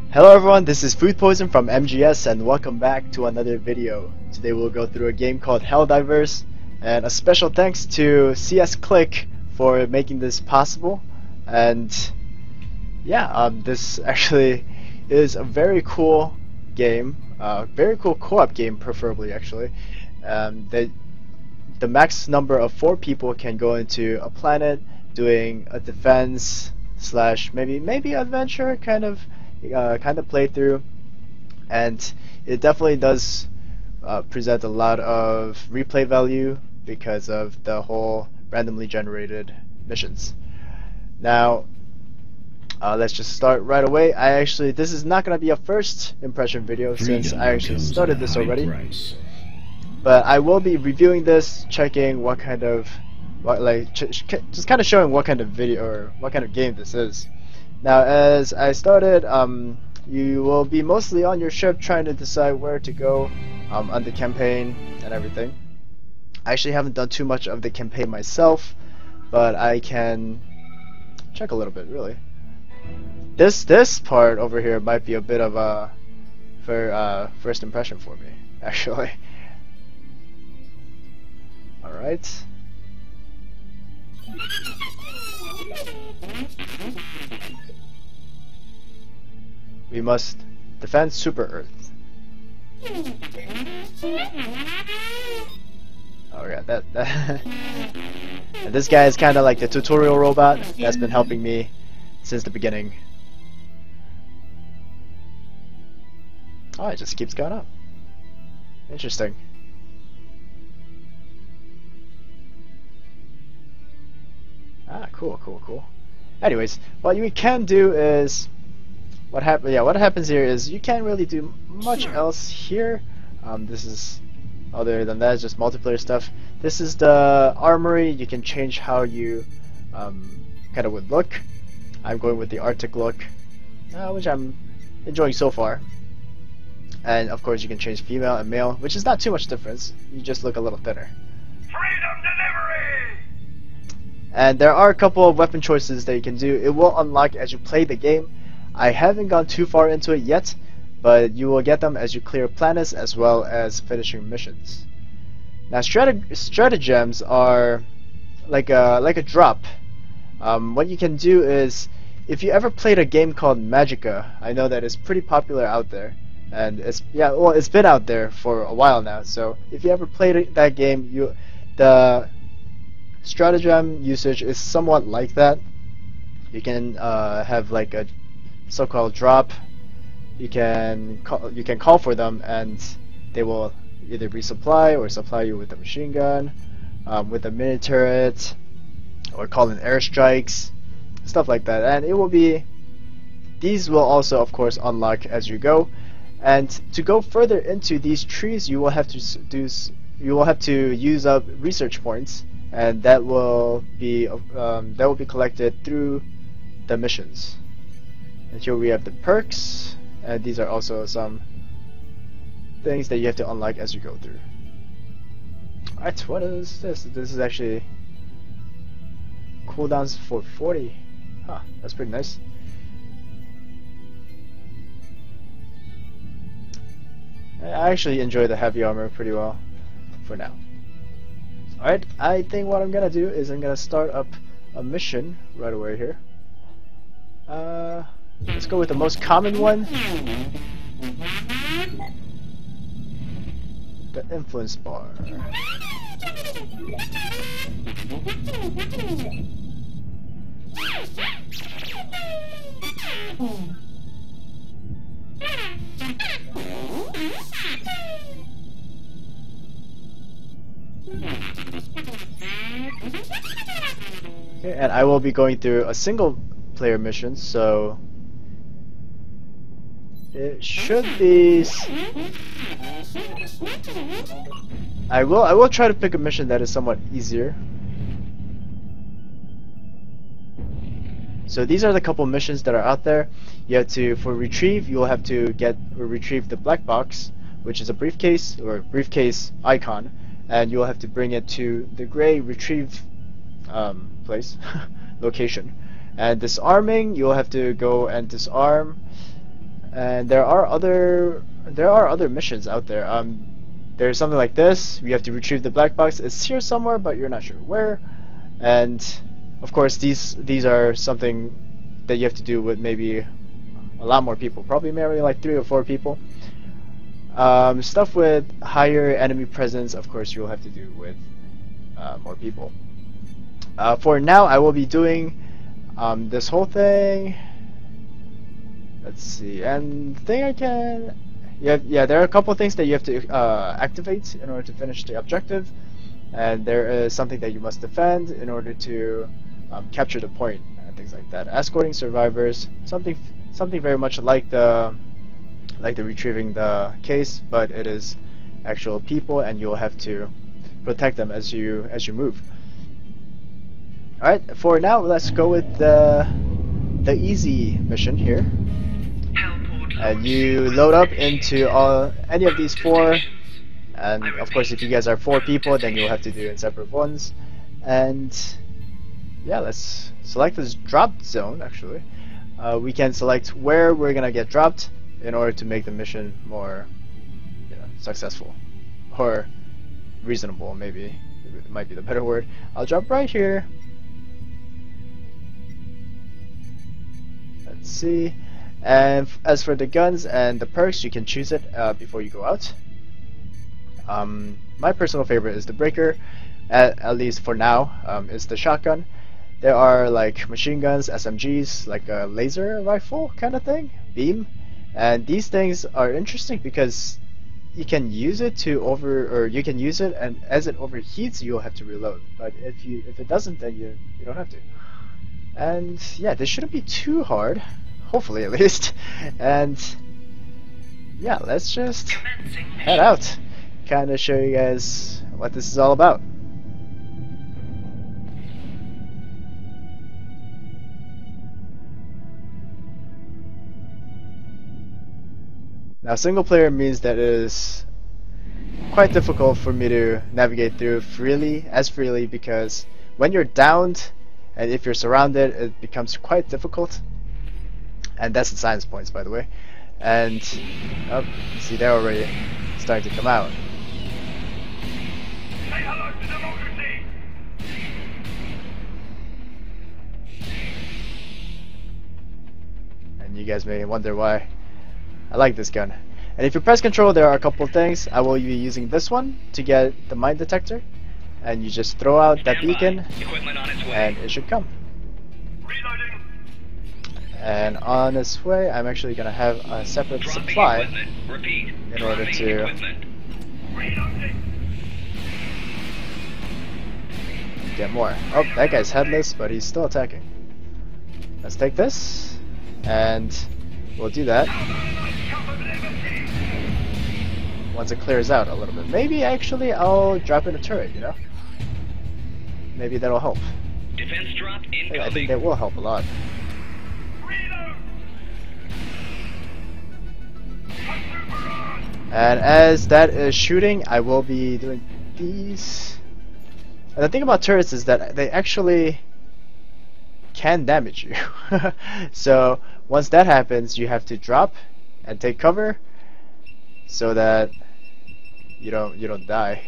Hello everyone, this is Food Poison from MGS and welcome back to another video. Today we'll go through a game called Helldivers, and a special thanks to CS Click for making this possible. And yeah, this actually is a very cool game, very cool co-op game preferably actually. The max number of 4 people can go into a planet doing a defense slash maybe adventure kind of playthrough, and it definitely does present a lot of replay value because of the whole randomly generated missions. Now let's just start right away. This is not going to be a first impression video since I actually started this already, but I will be reviewing this, checking what kind of just kind of showing what kind of video or what kind of game this is. Now, as I started, you will be mostly on your ship trying to decide where to go on the campaign and everything. I actually haven't done too much of the campaign myself, but I can check a little bit, really. This part over here might be a bit of a first impression for me, actually. Alright. We must defend Super Earth. Oh yeah, that and this guy is kind of like the tutorial robot that's been helping me since the beginning. Oh, it just keeps going up. Interesting. Ah, cool. Anyways, what you can do is what happens here is you can't really do much else here. This is, other than that, just multiplayer stuff. This is the armory. You can change how you kind of would look. I'm going with the Arctic look, which I'm enjoying so far. And of course you can change female and male, which is not too much difference. You just look a little thinner. Freedom delivery! And there are a couple of weapon choices that you can do. It will unlock as you play the game. I haven't gone too far into it yet, but you will get them as you clear planets as well as finishing missions. Now, stratagems are like a drop. What you can do is, if you ever played a game called Magica, I know that it's pretty popular out there, and it's been out there for a while now. So if you ever played that game, the stratagem usage is somewhat like that. You can have like a so-called drop. You can call for them, and they will either resupply or supply you with a machine gun, with a mini turret, or call in airstrikes, stuff like that. And these will also, of course, unlock as you go. And to go further into these trees, you will have to use up research points, and that will be collected through the missions. And here we have the perks, and these are also some things that you have to unlock as you go through. Alright, what is this? This is actually cooldowns for 40. Huh, that's pretty nice. I actually enjoy the heavy armor pretty well for now. Alright, I think what I'm gonna do is I'm gonna start up a mission right away here. Let's go with the most common one. The influence bar. Okay, and I will be going through a single player mission, so it should be. I will try to pick a mission that is somewhat easier. So these are the couple missions that are out there. You have to, for retrieve, you will have to retrieve the black box, which is a briefcase or briefcase icon, and you will have to bring it to the gray retrieve place location. And disarming, you'll have to go and disarm And there are other missions out there. There's something like this. You have to retrieve the black box. It's here somewhere, but you're not sure where. And of course, these are something that you have to do with maybe a lot more people. Probably maybe like 3 or 4 people. Stuff with higher enemy presence, of course, you'll have to do with more people. For now, I will be doing this whole thing. Let's see, and the thing I can... Yeah, there are a couple of things that you have to activate in order to finish the objective. And there is something that you must defend in order to capture the point and things like that. Escorting survivors, something very much like the retrieving the case, but it is actual people, and you'll have to protect them as you move. All right, for now, let's go with the easy mission here. And you load up into any of these 4. And of course, if you guys are 4 people, then you'll have to do it in separate ones. And yeah, let's select this drop zone. Actually, we can select where we're gonna get dropped in order to make the mission more, successful or reasonable. Maybe it might be the better word. I'll drop right here. Let's see. And as for the guns and the perks, you can choose it before you go out. My personal favorite is the breaker, at least for now. It's the shotgun. There are like machine guns, SMGs, like a laser rifle kind of thing, beam, and these things are interesting because you can use it you can use it, and as it overheats, you'll have to reload. But if it doesn't, then you don't have to. And yeah, this shouldn't be too hard, hopefully at least. And yeah, let's just head out. Kind of show you guys what this is all about. Now, single player means that it is quite difficult for me to navigate through as freely, because when you're downed and if you're surrounded, it becomes quite difficult. And that's the science points, by the way. And you see, they're already starting to come out. Say hello to democracy! And you guys may wonder why I like this gun. And if you press control, there are a couple of things. I will be using this one to get the mine detector, and you just throw out that beacon and it should come. Reloading! And on its way, I'm actually gonna have a separate supply in order to Reloading! get more. Oh, that guy's headless, but he's still attacking. Let's take this, and we'll do that once it clears out a little bit. Maybe actually I'll drop in a turret, Maybe that'll help. Defense drop incoming. I think that will help a lot. Reload! And as that is shooting, I will be doing these. And the thing about turrets is that they actually can damage you. So once that happens, you have to drop and take cover so that you don't die.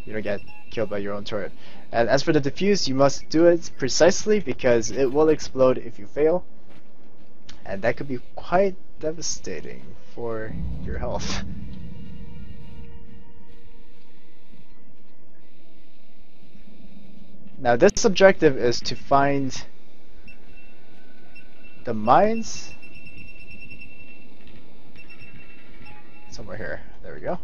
You don't get killed by your own turret. And as for the defuse, you must do it precisely because it will explode if you fail. And that could be quite devastating for your health. Now this objective is to find the mines somewhere here. There we go.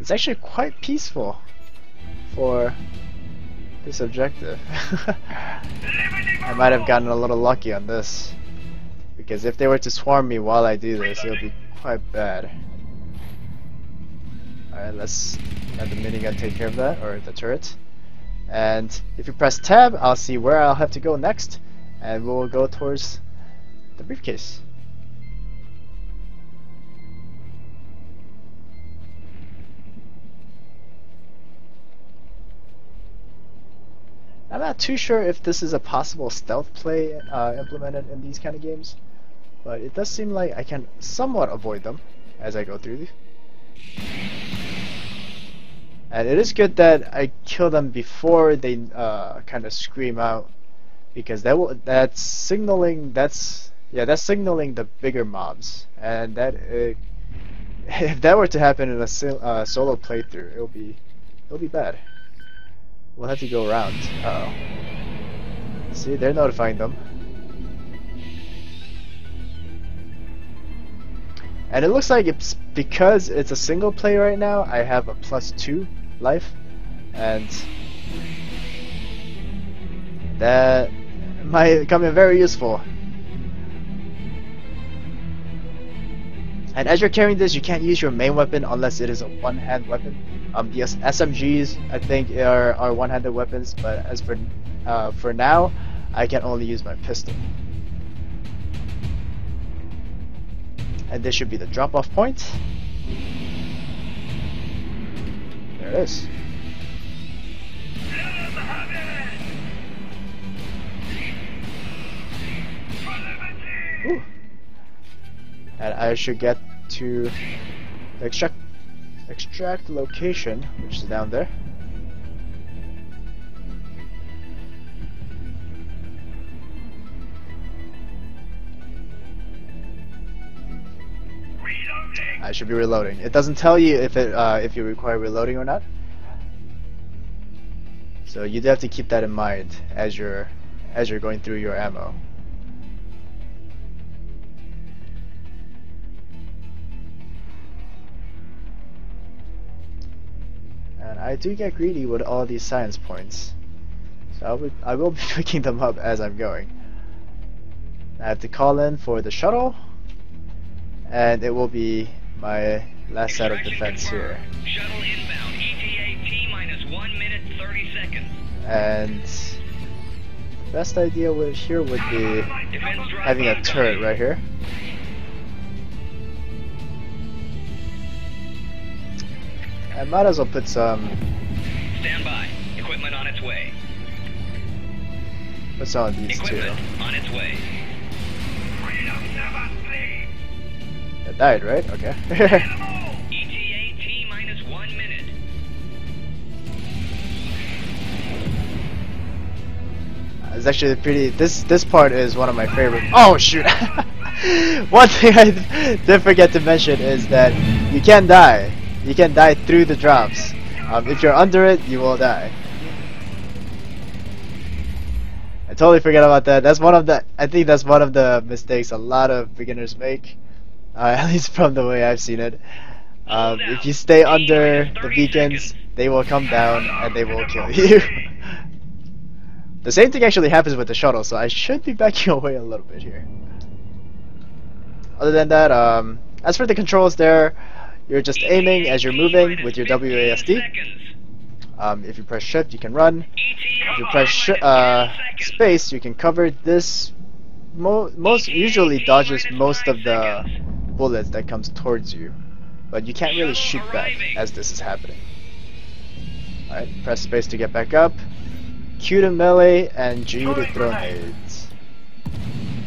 It's actually quite peaceful for this objective. I might have gotten a little lucky on this, because if they were to swarm me while I do this, it would be quite bad. Alright, let's let the minigun take care of that, or the turret. And if you press tab, I'll see where I'll have to go next, and we'll go towards the briefcase. I'm not too sure if this is a possible stealth play implemented in these kind of games, but it does seem like I can somewhat avoid them as I go through these. And it is good that I kill them before they kind of scream out, because that's signaling signaling the bigger mobs, and that if that were to happen in a solo playthrough, it'll be bad. We'll have to go around. Uh oh. See, they're notifying them. And it looks like it's because it's a single play right now, I have a +2 life, and that might come in very useful. And as you're carrying this, you can't use your main weapon unless it is a one-hand weapon. The SMGs, I think, are one-handed weapons, but as for now, I can only use my pistol. And this should be the drop-off point. There it is. Ooh. And I should get to the extract location, which is down there. I should be reloading. It doesn't tell you if you require reloading or not. So you do have to keep that in mind as you're going through your ammo. And I do get greedy with all these science points, so I will be picking them up as I'm going. I have to call in for the shuttle, and it will be my last set of defense here. Shuttle inbound. ETA T -1 minute 30 seconds. And the best idea here would be having a turret right here. I might as well put some. Stand by. Equipment on its way. Put some of these too. Equipment on its way. It died, right? Okay. ETA T-1 minute. It's actually pretty. This part is one of my favorite. Oh shoot! One thing I did forget to mention is that you can die. You can die through the drops. If you're under it, you will die. I totally forgot about that. That's one of the. I think that's one of the mistakes a lot of beginners make. At least from the way I've seen it. If you stay under the beacons, they will come down and they will kill you. The same thing actually happens with the shuttle, so I should be backing away a little bit here. Other than that, as for the controls there, you're just aiming as you're moving with your WASD. If you press shift, you can run. If you press space, you can cover. This most usually dodges most of the bullets that comes towards you, but you can't really shoot back as this is happening. Alright, press space to get back up, Q to melee, and G to throw nades.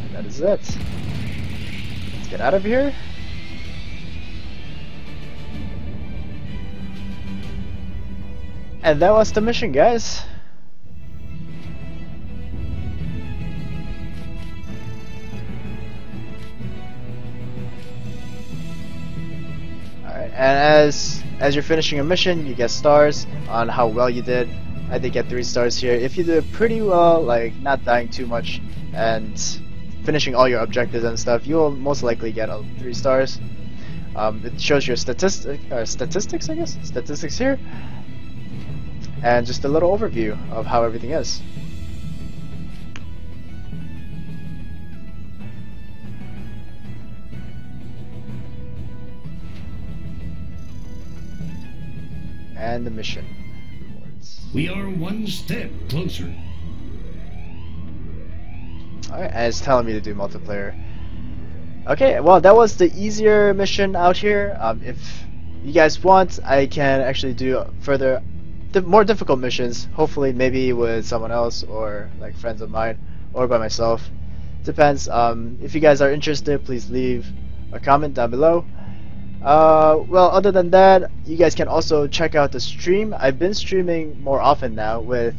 And that is it. Let's get out of here. And that was the mission, guys. And as you're finishing a mission, you get stars on how well you did. I did get 3 stars here. If you did pretty well, like not dying too much and finishing all your objectives and stuff, you will most likely get 3 stars. It shows your statistics, I guess, statistics here, and just a little overview of how everything is. And the mission rewards. We are one step closer. Alright, and it's telling me to do multiplayer. Okay, well that was the easier mission out here. If you guys want, I can actually do further more difficult missions. Hopefully, maybe with someone else or like friends of mine, or by myself. Depends. If you guys are interested, please leave a comment down below. Well, other than that, you guys can also check out the stream. I've been streaming more often now with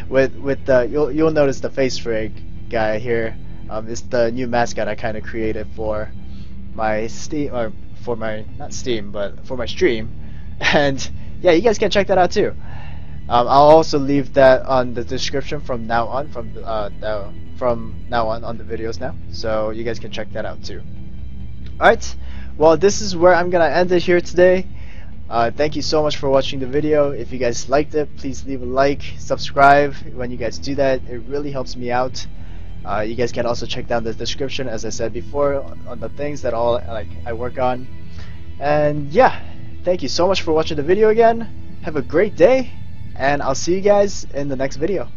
with the you'll notice the face rig guy here. It's the new mascot I kind of created for my Steam, or for my not Steam, but for my stream. And yeah, you guys can check that out too. I'll also leave that on the description from now on, from now on the videos now, so you guys can check that out too. Alright, well, this is where I'm gonna end it here today. Thank you so much for watching the video. If you guys liked it, please leave a like, subscribe. When you guys do that, it really helps me out. You guys can also check down the description, as I said before, on the things that I work on. And yeah, thank you so much for watching the video again. Have a great day, and I'll see you guys in the next video.